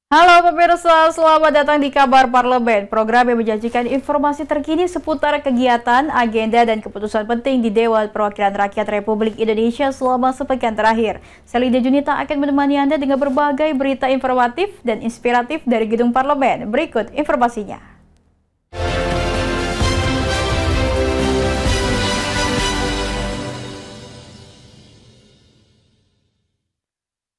Halo pemirsa, selamat datang di Kabar Parlemen, program yang menjanjikan informasi terkini seputar kegiatan, agenda, dan keputusan penting di Dewan Perwakilan Rakyat Republik Indonesia selama sepekan terakhir. Selida Junita akan menemani Anda dengan berbagai berita informatif dan inspiratif dari Gedung Parlemen. Berikut informasinya.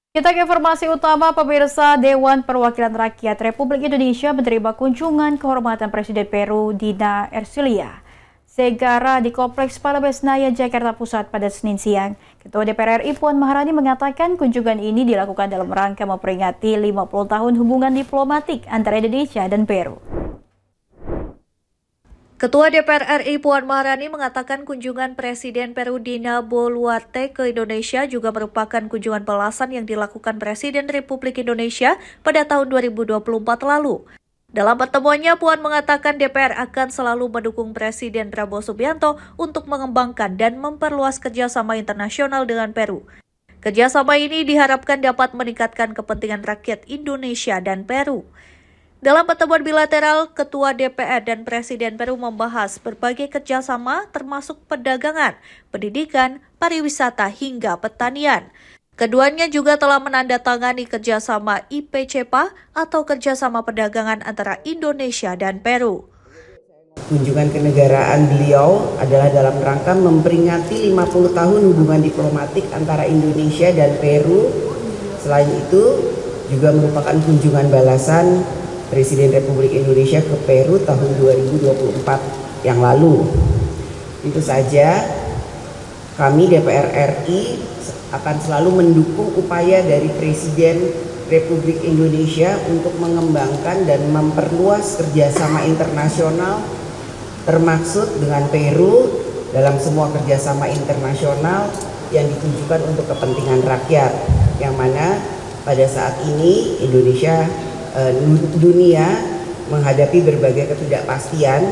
Kita ke informasi utama, pemirsa. Dewan Perwakilan Rakyat Republik Indonesia menerima kunjungan kehormatan Presiden Peru Dina Ercilia Segara di Kompleks Parlemen Senayan, Jakarta Pusat pada Senin siang. Ketua DPR RI Puan Maharani mengatakan kunjungan ini dilakukan dalam rangka memperingati 50 tahun hubungan diplomatik antara Indonesia dan Peru. Ketua DPR RI Puan Maharani mengatakan kunjungan Presiden Peru Dina Boluarte ke Indonesia juga merupakan kunjungan balasan yang dilakukan Presiden Republik Indonesia pada tahun 2024 lalu. Dalam pertemuannya, Puan mengatakan DPR akan selalu mendukung Presiden Prabowo Subianto untuk mengembangkan dan memperluas kerjasama internasional dengan Peru. Kerjasama ini diharapkan dapat meningkatkan kepentingan rakyat Indonesia dan Peru. Dalam pertemuan bilateral, Ketua DPR dan Presiden Peru membahas berbagai kerjasama termasuk perdagangan, pendidikan, pariwisata hingga pertanian. Keduanya juga telah menandatangani kerjasama IPCPA atau kerjasama perdagangan antara Indonesia dan Peru. Kunjungan kenegaraan beliau adalah dalam rangka memperingati 50 tahun hubungan diplomatik antara Indonesia dan Peru. Selain itu, juga merupakan kunjungan balasan Presiden Republik Indonesia ke Peru tahun 2024 yang lalu. Tentu saja kami DPR RI akan selalu mendukung upaya dari Presiden Republik Indonesia untuk mengembangkan dan memperluas kerjasama internasional termaksud dengan Peru dalam semua kerjasama internasional yang ditujukan untuk kepentingan rakyat, yang mana pada saat ini dunia menghadapi berbagai ketidakpastian,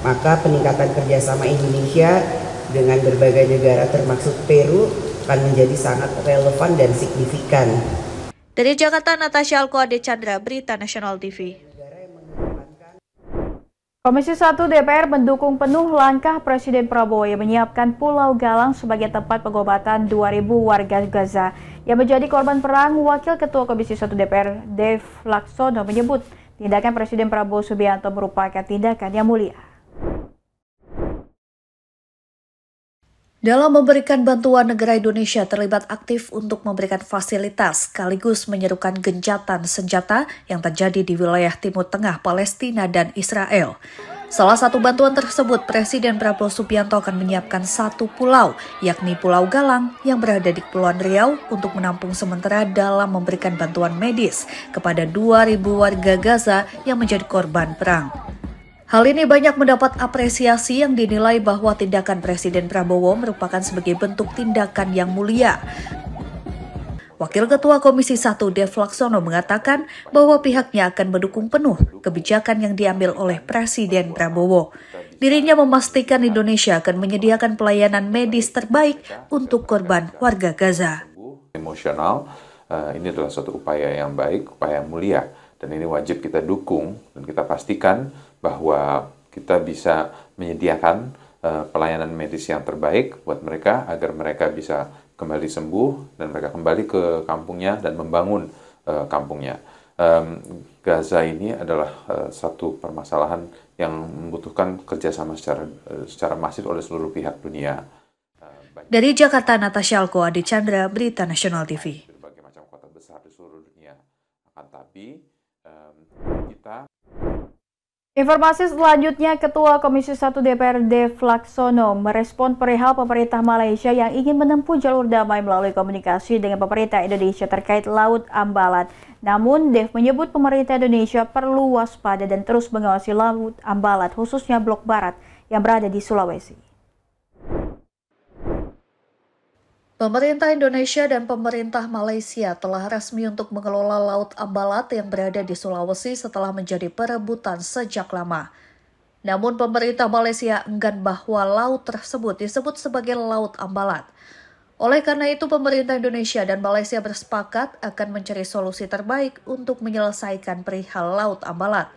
maka peningkatan kerjasama Indonesia dengan berbagai negara termasuk Peru akan menjadi sangat relevan dan signifikan. Dari Jakarta, Natasha Alkoade Chandra, Berita Nasional TV. Komisi 1 DPR mendukung penuh langkah Presiden Prabowo yang menyiapkan Pulau Galang sebagai tempat pengobatan 2.000 warga Gaza yang menjadi korban perang. Wakil Ketua Komisi 1 DPR, Dev Laksono, menyebut tindakan Presiden Prabowo Subianto merupakan tindakan yang mulia. Dalam memberikan bantuan, negara Indonesia terlibat aktif untuk memberikan fasilitas sekaligus menyerukan gencatan senjata yang terjadi di wilayah Timur Tengah, Palestina, dan Israel. Salah satu bantuan tersebut, Presiden Prabowo Subianto akan menyiapkan satu pulau, yakni Pulau Galang yang berada di Kepulauan Riau untuk menampung sementara dalam memberikan bantuan medis kepada 2.000 warga Gaza yang menjadi korban perang. Hal ini banyak mendapat apresiasi yang dinilai bahwa tindakan Presiden Prabowo merupakan sebagai bentuk tindakan yang mulia. Wakil Ketua Komisi 1 Dev Laksono mengatakan bahwa pihaknya akan mendukung penuh kebijakan yang diambil oleh Presiden Prabowo. Dirinya memastikan Indonesia akan menyediakan pelayanan medis terbaik untuk korban warga Gaza. Emosional, ini adalah suatu upaya yang baik, upaya yang mulia. Dan ini wajib kita dukung dan kita pastikan bahwa kita bisa menyediakan pelayanan medis yang terbaik buat mereka agar mereka bisa kembali sembuh dan mereka kembali ke kampungnya dan membangun kampungnya. Gaza ini adalah satu permasalahan yang membutuhkan kerjasama secara masif oleh seluruh pihak dunia. Dari Jakarta, Natasha Alkoade Chandra, Berita Nasional TV. Berbagai macam kota besar di seluruh dunia. Tapi Informasi selanjutnya, Ketua Komisi 1 DPR Dev Laksono merespon perihal pemerintah Malaysia yang ingin menempuh jalur damai melalui komunikasi dengan pemerintah Indonesia terkait Laut Ambalat. Namun, Dev menyebut pemerintah Indonesia perlu waspada dan terus mengawasi Laut Ambalat, khususnya Blok Barat yang berada di Sulawesi. Pemerintah Indonesia dan pemerintah Malaysia telah resmi untuk mengelola Laut Ambalat yang berada di Sulawesi setelah menjadi perebutan sejak lama. Namun pemerintah Malaysia enggan bahwa laut tersebut disebut sebagai Laut Ambalat. Oleh karena itu, pemerintah Indonesia dan Malaysia bersepakat akan mencari solusi terbaik untuk menyelesaikan perihal Laut Ambalat.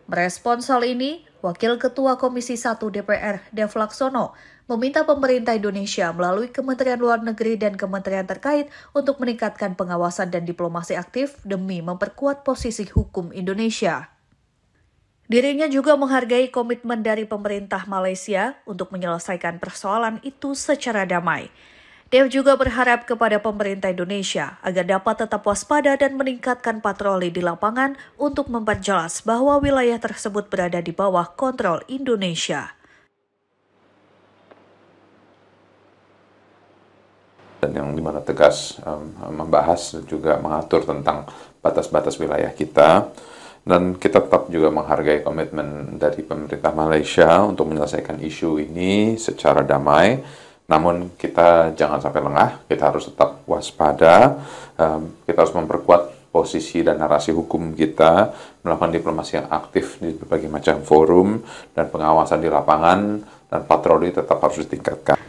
Merespons hal ini, Wakil Ketua Komisi 1 DPR, Dev Laksono, meminta pemerintah Indonesia melalui Kementerian Luar Negeri dan kementerian terkait untuk meningkatkan pengawasan dan diplomasi aktif demi memperkuat posisi hukum Indonesia. Dirinya juga menghargai komitmen dari pemerintah Malaysia untuk menyelesaikan persoalan itu secara damai. Dev juga berharap kepada pemerintah Indonesia agar dapat tetap waspada dan meningkatkan patroli di lapangan untuk memperjelas bahwa wilayah tersebut berada di bawah kontrol Indonesia. Dan yang dimana tegas membahas dan juga mengatur tentang batas-batas wilayah kita. Dan kita tetap juga menghargai komitmen dari pemerintah Malaysia untuk menyelesaikan isu ini secara damai. Namun kita jangan sampai lengah, kita harus tetap waspada, kita harus memperkuat posisi dan narasi hukum kita, melakukan diplomasi yang aktif di berbagai macam forum, dan pengawasan di lapangan, dan patroli tetap harus ditingkatkan.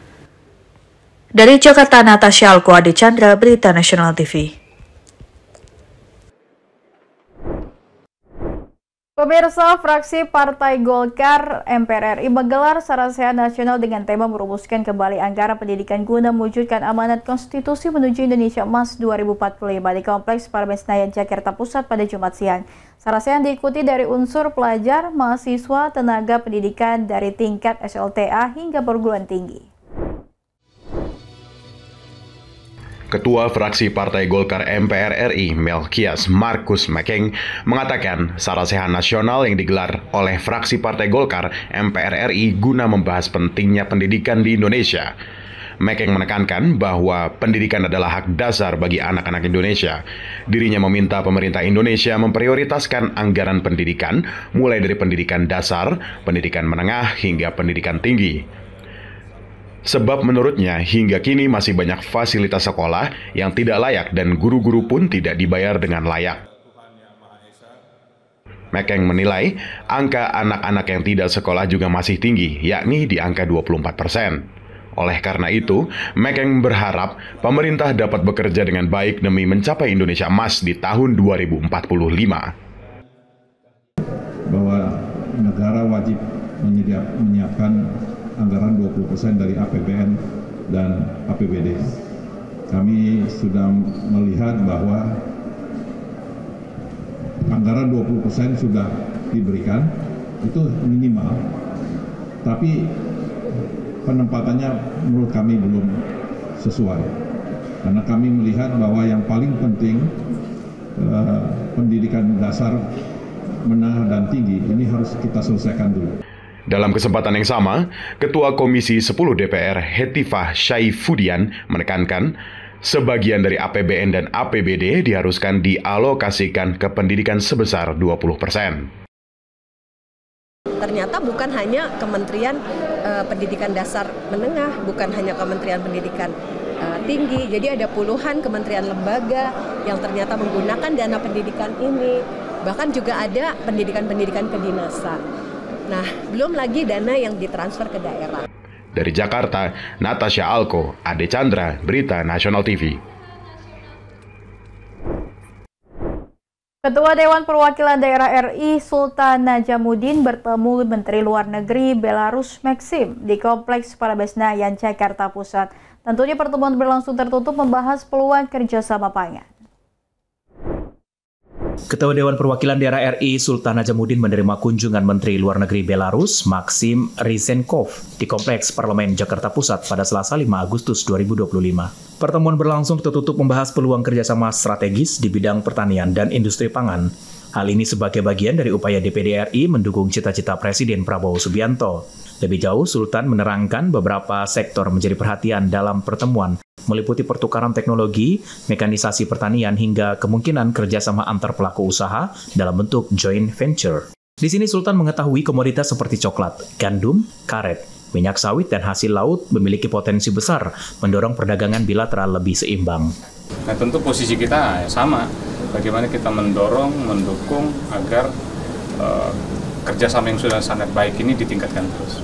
Dari Jakarta, Natasha Alko Ade Chandra, Berita Nasional TV. Pemirsa, fraksi Partai Golkar MPR RI menggelar Sarasehan Nasional dengan tema merumuskan kembali anggaran pendidikan guna mewujudkan amanat konstitusi menuju Indonesia Emas 2045 di Kompleks Parlemen Senayan, Jakarta Pusat pada Jumat siang. Sarasehan diikuti dari unsur pelajar, mahasiswa, tenaga pendidikan dari tingkat SLTA hingga perguruan tinggi. Ketua Fraksi Partai Golkar MPR RI, Melkias Markus Mekeng, mengatakan Sarasehan Nasional yang digelar oleh Fraksi Partai Golkar MPR RI guna membahas pentingnya pendidikan di Indonesia. Mekeng menekankan bahwa pendidikan adalah hak dasar bagi anak-anak Indonesia. Dirinya meminta pemerintah Indonesia memprioritaskan anggaran pendidikan, mulai dari pendidikan dasar, pendidikan menengah, hingga pendidikan tinggi. Sebab menurutnya hingga kini masih banyak fasilitas sekolah yang tidak layak dan guru-guru pun tidak dibayar dengan layak. Mekeng menilai angka anak-anak yang tidak sekolah juga masih tinggi, yakni di angka 24%. Oleh karena itu, Mekeng berharap pemerintah dapat bekerja dengan baik demi mencapai Indonesia Emas di tahun 2045. Bahwa negara wajib menyiapkan anggaran 20% dari APBN dan APBD. Kami sudah melihat bahwa anggaran 20% sudah diberikan, itu minimal. Tapi penempatannya menurut kami belum sesuai. Karena kami melihat bahwa yang paling penting pendidikan dasar, menengah dan tinggi ini harus kita selesaikan dulu. Dalam kesempatan yang sama, Ketua Komisi 10 DPR Hetifah Syaifudian menekankan sebagian dari APBN dan APBD diharuskan dialokasikan ke pendidikan sebesar 20%. Ternyata bukan hanya Kementerian Pendidikan Dasar Menengah, bukan hanya Kementerian Pendidikan Tinggi, jadi ada puluhan kementerian lembaga yang ternyata menggunakan dana pendidikan ini, bahkan juga ada pendidikan-pendidikan kedinasan. Nah, belum lagi dana yang ditransfer ke daerah. Dari Jakarta, Natasha Alko Ade Chandra, Berita Nasional TV. Ketua Dewan Perwakilan Daerah RI Sultan Najamuddin bertemu Menteri Luar Negeri Belarus Maxim di Kompleks Parlemen Senayan, Jakarta Pusat. Tentunya pertemuan berlangsung tertutup membahas peluang kerjasama pangan. Ketua Dewan Perwakilan Daerah RI Sultan Najamuddin menerima kunjungan Menteri Luar Negeri Belarus Maxim Ryzhenkov di Kompleks Parlemen Jakarta Pusat pada Selasa 5 Agustus 2025. Pertemuan berlangsung tertutup membahas peluang kerjasama strategis di bidang pertanian dan industri pangan. Hal ini sebagai bagian dari upaya DPD RI mendukung cita-cita Presiden Prabowo Subianto. Lebih jauh, Sultan menerangkan beberapa sektor menjadi perhatian dalam pertemuan, meliputi pertukaran teknologi, mekanisasi pertanian, hingga kemungkinan kerjasama antar pelaku usaha dalam bentuk joint venture. Di sini Sultan mengetahui komoditas seperti coklat, gandum, karet, minyak sawit, dan hasil laut memiliki potensi besar mendorong perdagangan bilateral lebih seimbang. Nah, tentu posisi kita sama, bagaimana kita mendorong, mendukung agar kerjasama yang sudah sangat baik ini ditingkatkan terus.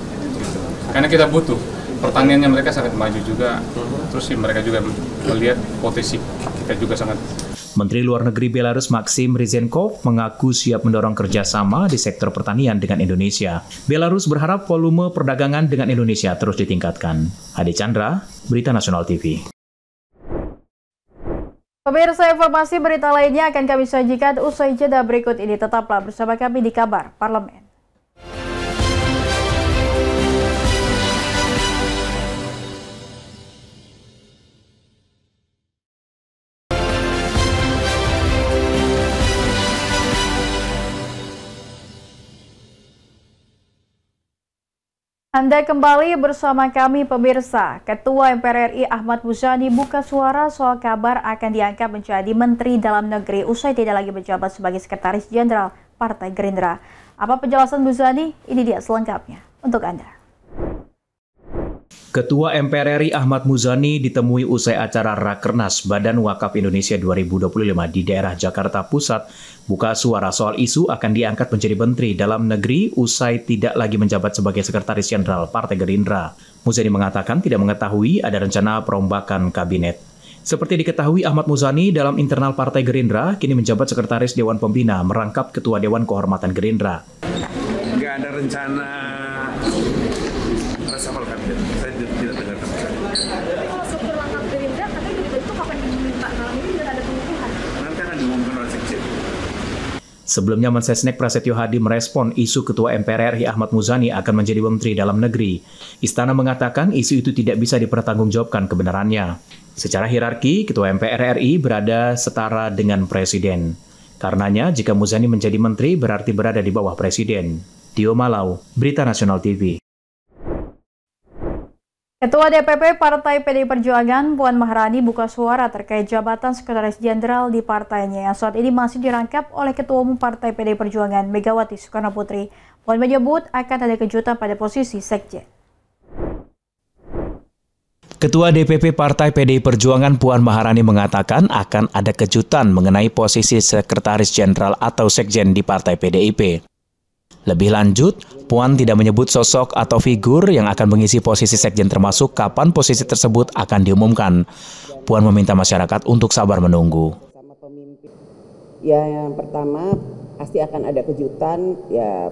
Karena kita butuh pertaniannya mereka sangat maju juga. Terus mereka juga melihat potensi kita juga sangat. Menteri Luar Negeri Belarus Maksim Ryzenkov mengaku siap mendorong kerjasama di sektor pertanian dengan Indonesia. Belarus berharap volume perdagangan dengan Indonesia terus ditingkatkan. Hadi Chandra, Berita Nasional TV. Pemirsa, informasi berita lainnya akan kami sajikan usai jeda berikut ini. Tetaplah bersama kami di Kabar Parlemen. Anda kembali bersama kami pemirsa. Ketua MPR RI Ahmad Muzani buka suara soal kabar akan diangkat menjadi Menteri Dalam Negeri usai tidak lagi menjabat sebagai Sekretaris Jenderal Partai Gerindra. Apa penjelasan Muzani? Ini dia selengkapnya untuk Anda. Ketua MPR RI Ahmad Muzani ditemui usai acara Rakernas Badan Wakaf Indonesia 2025 di daerah Jakarta Pusat buka suara soal isu akan diangkat menjadi Menteri Dalam Negeri usai tidak lagi menjabat sebagai Sekretaris Jenderal Partai Gerindra. Muzani mengatakan tidak mengetahui ada rencana perombakan kabinet. Seperti diketahui, Ahmad Muzani dalam internal Partai Gerindra kini menjabat Sekretaris Dewan Pembina merangkap Ketua Dewan Kehormatan Gerindra. Nggak ada rencana reshuffle kabinet. Saya tidak dengar sama sekali. Kalau struktur langkah Gerindra katanya dibentuk kapan diminta malam ini dan ada pengukuhan. Nanti akan diumumkan oleh Sekjen. Sebelumnya, Mensesnek Prasetyo Hadi merespon isu Ketua MPR RI Ahmad Muzani akan menjadi Menteri Dalam Negeri. Istana mengatakan isu itu tidak bisa dipertanggungjawabkan kebenarannya. Secara hierarki, Ketua MPR RI berada setara dengan Presiden. Karenanya, jika Muzani menjadi Menteri berarti berada di bawah Presiden. Tio Malau, Berita Nasional TV. Ketua DPP Partai PDI Perjuangan Puan Maharani buka suara terkait jabatan Sekretaris Jenderal di partainya yang saat ini masih dirangkap oleh Ketua Umum Partai PDI Perjuangan Megawati Soekarnoputri. Puan menyebut akan ada kejutan pada posisi Sekjen. Ketua DPP Partai PDI Perjuangan Puan Maharani mengatakan akan ada kejutan mengenai posisi Sekretaris Jenderal atau Sekjen di Partai PDIP. Lebih lanjut, Puan tidak menyebut sosok atau figur yang akan mengisi posisi Sekjen termasuk kapan posisi tersebut akan diumumkan. Puan meminta masyarakat untuk sabar menunggu. Ya, yang pertama pasti akan ada kejutan, ya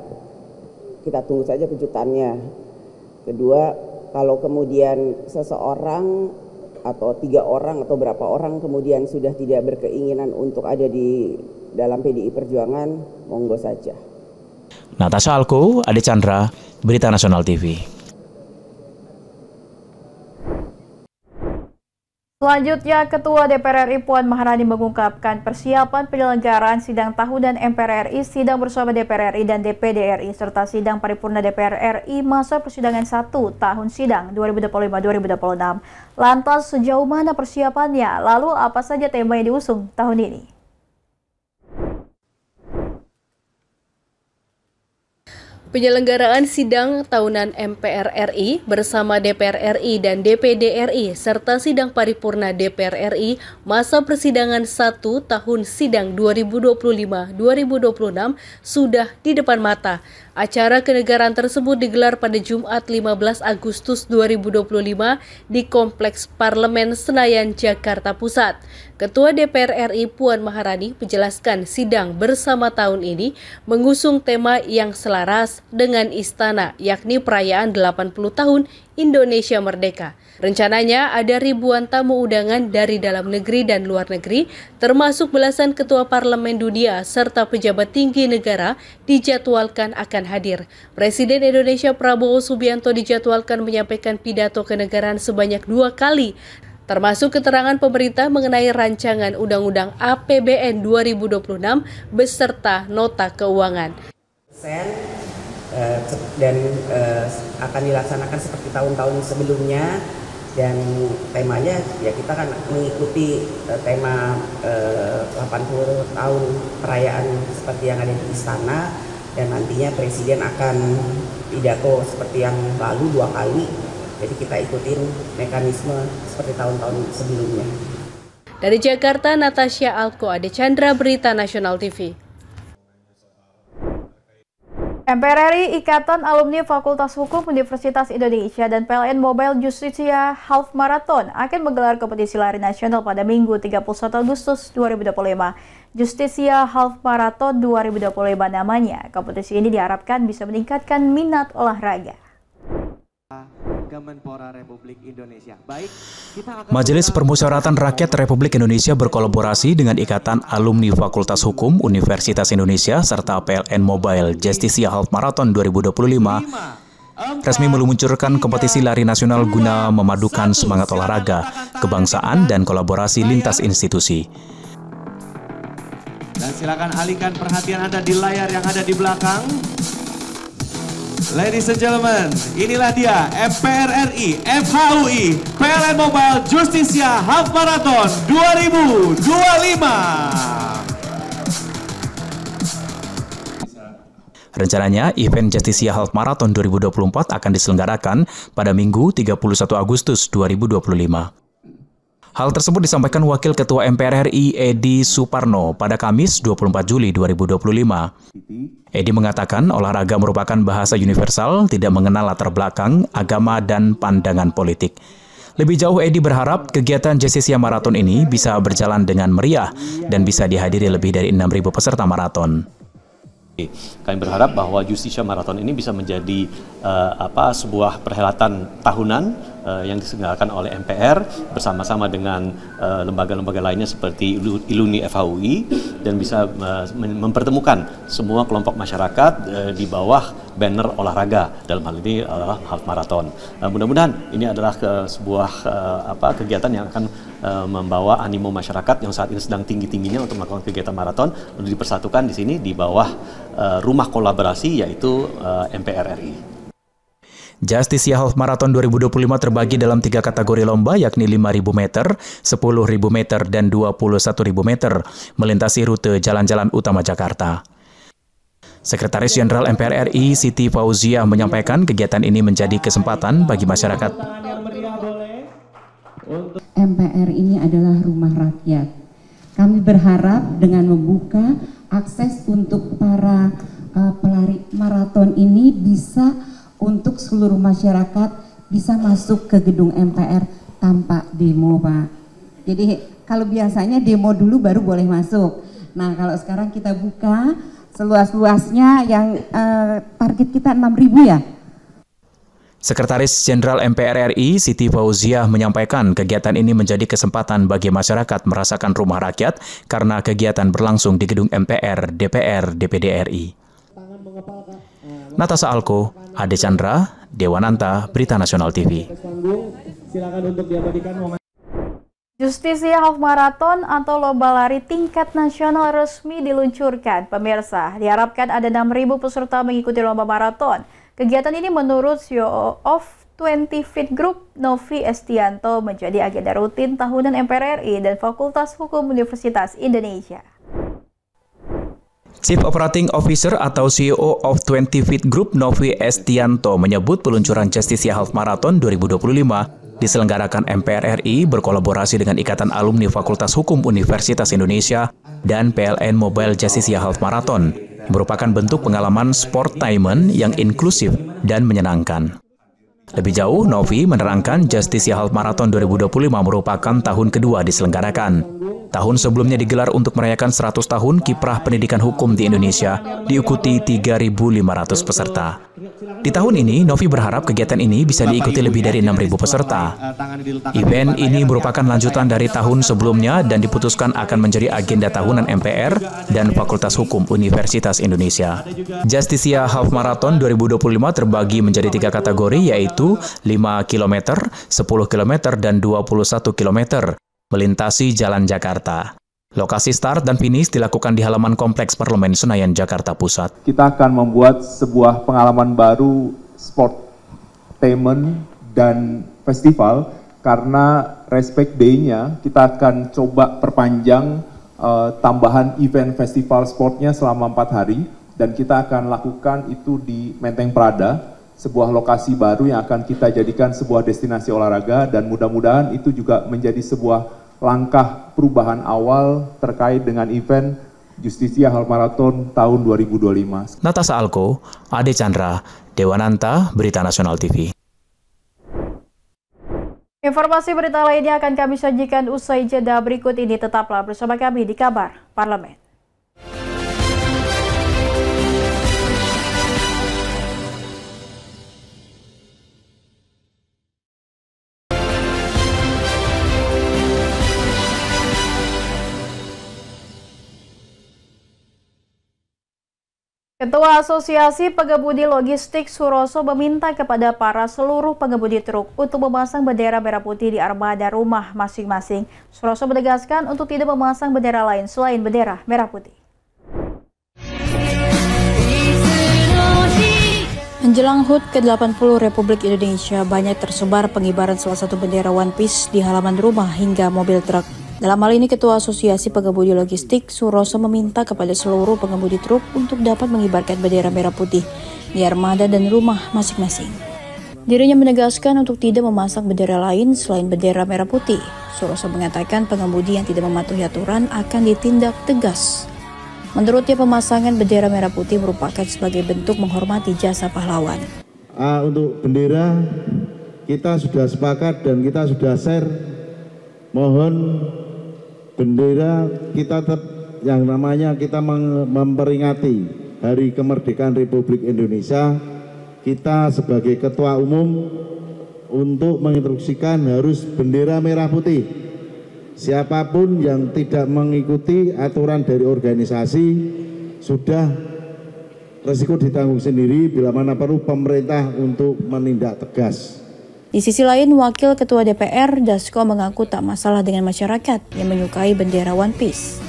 kita tunggu saja kejutannya. Kedua, kalau kemudian seseorang atau 3 orang atau berapa orang kemudian sudah tidak berkeinginan untuk ada di dalam PDI Perjuangan, monggo saja. Natasha Alko, Ade Chandra, Berita Nasional TV. Selanjutnya, Ketua DPR RI Puan Maharani mengungkapkan persiapan penyelenggaraan sidang tahunan MPR RI, sidang bersama DPR RI dan DPD RI, serta sidang paripurna DPR RI masa persidangan 1 tahun sidang 2025-2026. Lantas, sejauh mana persiapannya? Lalu, apa saja tema yang diusung tahun ini? Penyelenggaraan sidang tahunan MPR RI bersama DPR RI dan DPD RI serta sidang paripurna DPR RI masa persidangan 1 tahun sidang 2025-2026 sudah di depan mata. Acara kenegaraan tersebut digelar pada Jumat 15 Agustus 2025 di Kompleks Parlemen Senayan, Jakarta Pusat. Ketua DPR RI Puan Maharani menjelaskan sidang bersama tahun ini mengusung tema yang selaras dengan istana, yakni perayaan 80 tahun Indonesia Merdeka. Rencananya ada ribuan tamu undangan dari dalam negeri dan luar negeri, termasuk belasan ketua parlemen dunia serta pejabat tinggi negara dijadwalkan akan hadir. Presiden Indonesia Prabowo Subianto dijadwalkan menyampaikan pidato kenegaraan sebanyak 2 kali, termasuk keterangan pemerintah mengenai rancangan Undang-Undang APBN 2026 beserta nota keuangan. Dan akan dilaksanakan seperti tahun-tahun sebelumnya, dan temanya ya kita kan mengikuti tema 80 tahun perayaan seperti yang ada di istana, dan nantinya Presiden akan pidato seperti yang lalu 2 kali, jadi kita ikutin mekanisme seperti tahun-tahun sebelumnya. Dari Jakarta, Natasha Alko, Ade Chandra, Berita Nasional TV. MPR RI, Ikatan Alumni Fakultas Hukum Universitas Indonesia, dan PLN Mobile Justisia Half Marathon akan menggelar kompetisi lari nasional pada Minggu 31 Agustus 2025. Justisia Half Marathon 2025 namanya. Kompetisi ini diharapkan bisa meningkatkan minat olahraga. Majelis Permusyawaratan Rakyat Republik Indonesia berkolaborasi dengan Ikatan Alumni Fakultas Hukum Universitas Indonesia serta PLN Mobile Justisia Half Marathon 2025 resmi meluncurkan kompetisi lari nasional guna memadukan semangat olahraga, kebangsaan, dan kolaborasi lintas institusi. Dan silakan alihkan perhatian Anda di layar yang ada di belakang. Ladies and gentlemen, inilah dia MPR RI, FHUI, PLN Mobile Justisia Half Marathon 2025. Rencananya, event Justisia Half Marathon 2024 akan diselenggarakan pada Minggu 31 Agustus 2025. Hal tersebut disampaikan Wakil Ketua MPR RI Edi Suparno pada Kamis 24 Juli 2025. Edi mengatakan olahraga merupakan bahasa universal, tidak mengenal latar belakang, agama, dan pandangan politik. Lebih jauh, Edi berharap kegiatan Justisia Marathon ini bisa berjalan dengan meriah dan bisa dihadiri lebih dari 6.000 peserta maraton. Kami berharap bahwa Justisia Marathon ini bisa menjadi sebuah perhelatan tahunan yang diselenggarakan oleh MPR bersama-sama dengan lembaga-lembaga lainnya seperti Iluni FHUI dan bisa mempertemukan semua kelompok masyarakat di bawah banner olahraga, dalam hal ini adalah Half Marathon. Mudah-mudahan ini adalah sebuah kegiatan yang akan membawa animo masyarakat yang saat ini sedang tinggi-tingginya untuk melakukan kegiatan maraton untuk dipersatukan di sini di bawah rumah kolaborasi yaitu MPR RI. Justisia Half Marathon 2025 terbagi dalam 3 kategori lomba, yakni 5.000 meter, 10.000 meter, dan 21.000 meter, melintasi rute jalan-jalan utama Jakarta. Sekretaris Jenderal MPR RI Siti Fauziah menyampaikan kegiatan ini menjadi kesempatan bagi masyarakat. MPR ini adalah rumah rakyat. Kami berharap dengan membuka akses untuk para pelari maraton ini bisa untuk seluruh masyarakat bisa masuk ke gedung MPR tanpa demo, Pak. Jadi kalau biasanya demo dulu baru boleh masuk. Nah, kalau sekarang kita buka seluas-luasnya yang target kita 6.000 ya. Sekretaris Jenderal MPR RI Siti Fauziah menyampaikan kegiatan ini menjadi kesempatan bagi masyarakat merasakan rumah rakyat karena kegiatan berlangsung di gedung MPR, DPR, DPD RI. Natasha Alko, Ade Chandra, Dewananta, Berita Nasional TV. Justisia Half Marathon atau lomba lari tingkat nasional resmi diluncurkan. Pemirsa, diharapkan ada 6.000 peserta mengikuti lomba maraton. Kegiatan ini menurut CEO of 20 Feet Group, Novi Estianto, menjadi agenda rutin tahunan MPR RI dan Fakultas Hukum Universitas Indonesia. Chief Operating Officer atau CEO of 20 Feet Group, Novi Estianto, menyebut peluncuran Justisia Half Marathon 2025 diselenggarakan MPR RI berkolaborasi dengan Ikatan Alumni Fakultas Hukum Universitas Indonesia dan PLN Mobile Justisia Half Marathon, merupakan bentuk pengalaman sportainment yang inklusif dan menyenangkan. Lebih jauh, Novi menerangkan Justisia Half Marathon 2025 merupakan tahun kedua diselenggarakan. Tahun sebelumnya digelar untuk merayakan 100 tahun kiprah pendidikan hukum di Indonesia, diikuti 3.500 peserta. Di tahun ini, Novi berharap kegiatan ini bisa diikuti lebih dari 6.000 peserta. Event ini merupakan lanjutan dari tahun sebelumnya dan diputuskan akan menjadi agenda tahunan MPR dan Fakultas Hukum Universitas Indonesia. Justisia Half Marathon 2025 terbagi menjadi 3 kategori, yaitu 5 km, 10 km, dan 21 km, melintasi Jalan Jakarta. Lokasi start dan finish dilakukan di halaman Kompleks Parlemen Senayan, Jakarta Pusat. Kita akan membuat sebuah pengalaman baru sportainment dan festival karena Respect Day-nya kita akan coba perpanjang tambahan event festival sportnya selama 4 hari dan kita akan lakukan itu di Menteng Prada, sebuah lokasi baru yang akan kita jadikan sebuah destinasi olahraga dan mudah-mudahan itu juga menjadi sebuah langkah perubahan awal terkait dengan event Justisia Half Marathon tahun 2025. Natasha Alko, Ade Chandra, Dewananta, Berita Nasional TV. Informasi berita lainnya akan kami sajikan usai jeda berikut ini. Tetaplah bersama kami di Kabar Parlemen. Ketua Asosiasi Pengemudi Logistik Suroso meminta kepada seluruh pengemudi truk untuk memasang bendera merah putih di armada rumah masing-masing. Suroso menegaskan untuk tidak memasang bendera lain selain bendera merah putih. Menjelang HUT ke-80 Republik Indonesia, banyak tersebar pengibaran salah satu bendera One Piece di halaman rumah hingga mobil truk. Dalam hal ini, Ketua Asosiasi Pengemudi Logistik Suroso meminta kepada seluruh pengemudi truk untuk dapat mengibarkan bendera merah putih di armada dan rumah masing-masing. Dirinya menegaskan untuk tidak memasang bendera lain selain bendera merah putih. Suroso mengatakan pengemudi yang tidak mematuhi aturan akan ditindak tegas. Menurutnya, pemasangan bendera merah putih merupakan sebagai bentuk menghormati jasa pahlawan. Untuk bendera, kita sudah sepakat dan kita sudah share. Mohon bendera kita tetap yang namanya kita memperingati Hari Kemerdekaan Republik Indonesia. Kita sebagai Ketua Umum untuk menginstruksikan harus bendera merah putih. Siapapun yang tidak mengikuti aturan dari organisasi sudah resiko ditanggung sendiri, bila mana perlu pemerintah untuk menindak tegas. Di sisi lain, Wakil Ketua DPR Dasko mengaku tak masalah dengan masyarakat yang menyukai bendera One Piece.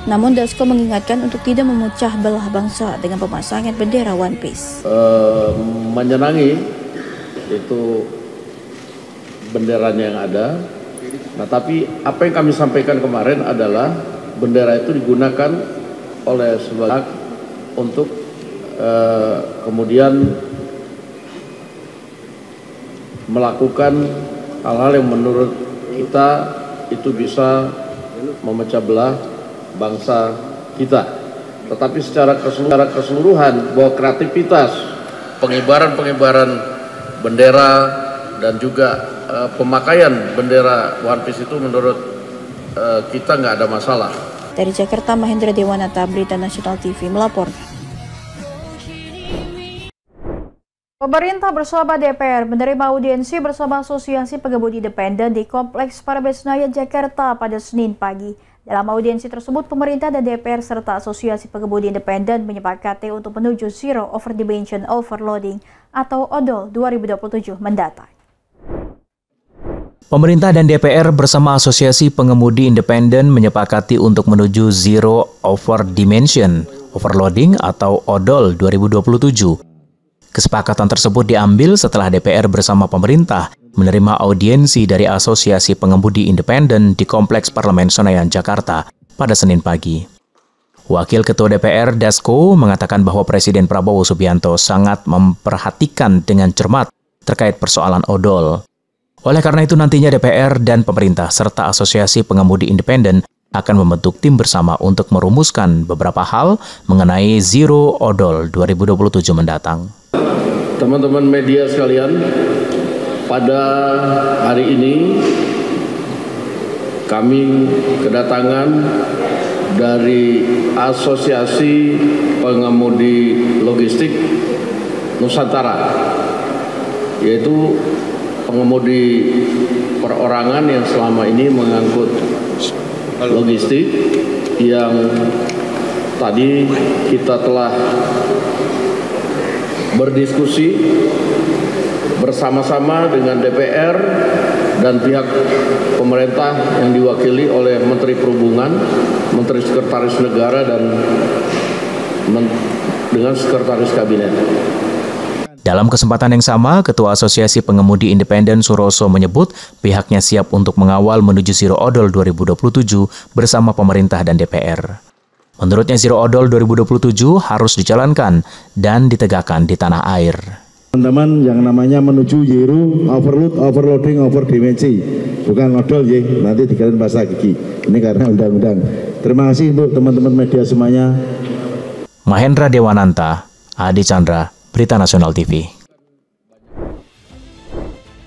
Namun Dasko mengingatkan untuk tidak memecah belah bangsa dengan pemasangan bendera One Piece. Menyenangi itu benderanya yang ada. Nah, tapi apa yang kami sampaikan kemarin adalah bendera itu digunakan oleh sebagian untuk kemudian melakukan hal-hal yang menurut kita itu bisa memecah belah bangsa kita. Tetapi secara keseluruhan bahwa kreativitas pengibaran bendera dan juga pemakaian bendera One Piece itu menurut kita nggak ada masalah. Dari Jakarta, Mahendra Dewanata, Berita Nasional TV melaporkan. Pemerintah bersama DPR menerima audiensi bersama Asosiasi Pengemudi Independen di Kompleks Parlemen Senayan, Jakarta pada Senin pagi. Dalam audiensi tersebut, pemerintah dan DPR serta Asosiasi Pengemudi Independen menyepakati untuk menuju Zero Over Dimension Overloading atau ODOL 2027 mendatang. Pemerintah dan DPR bersama Asosiasi Pengemudi Independen menyepakati untuk menuju Zero Over Dimension Overloading atau ODOL 2027. Kesepakatan tersebut diambil setelah DPR bersama pemerintah menerima audiensi dari Asosiasi Pengemudi Independen di Kompleks Parlemen Senayan, Jakarta pada Senin pagi. Wakil Ketua DPR Dasko mengatakan bahwa Presiden Prabowo Subianto sangat memperhatikan dengan cermat terkait persoalan ODOL. Oleh karena itu nantinya DPR dan pemerintah serta Asosiasi Pengemudi Independen akan membentuk tim bersama untuk merumuskan beberapa hal mengenai Zero ODOL 2027 mendatang. Teman-teman media sekalian, pada hari ini kami kedatangan dari Asosiasi Pengemudi Logistik Nusantara, yaitu pengemudi perorangan yang selama ini mengangkut logistik, yang tadi kita telah berdiskusi bersama-sama dengan DPR dan pihak pemerintah yang diwakili oleh Menteri Perhubungan, Menteri Sekretaris Negara, dan dengan Sekretaris Kabinet. Dalam kesempatan yang sama, Ketua Asosiasi Pengemudi Independen Suroso menyebut pihaknya siap untuk mengawal menuju Zero ODOL 2027 bersama pemerintah dan DPR. Menurutnya Zero ODOL 2027 harus dijalankan dan ditegakkan di tanah air. Teman-teman yang namanya menuju Yeru, overload, overloading, overdimensi. Bukan odol ya, nanti dikalian bahasa gigi. Ini karena undang-undang. Terima kasih untuk teman-teman media semuanya. Mahendra Dewananta, Adi Chandra, Berita Nasional TV.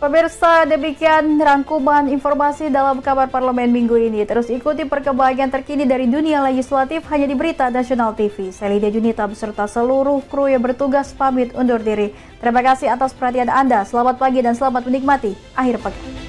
Pemirsa, demikian rangkuman informasi dalam kabar parlemen minggu ini. Terus ikuti perkembangan terkini dari dunia legislatif hanya di Berita Nasional TV. Saya Lydia Junita beserta seluruh kru yang bertugas pamit undur diri. Terima kasih atas perhatian Anda. Selamat pagi dan selamat menikmati akhir pekan.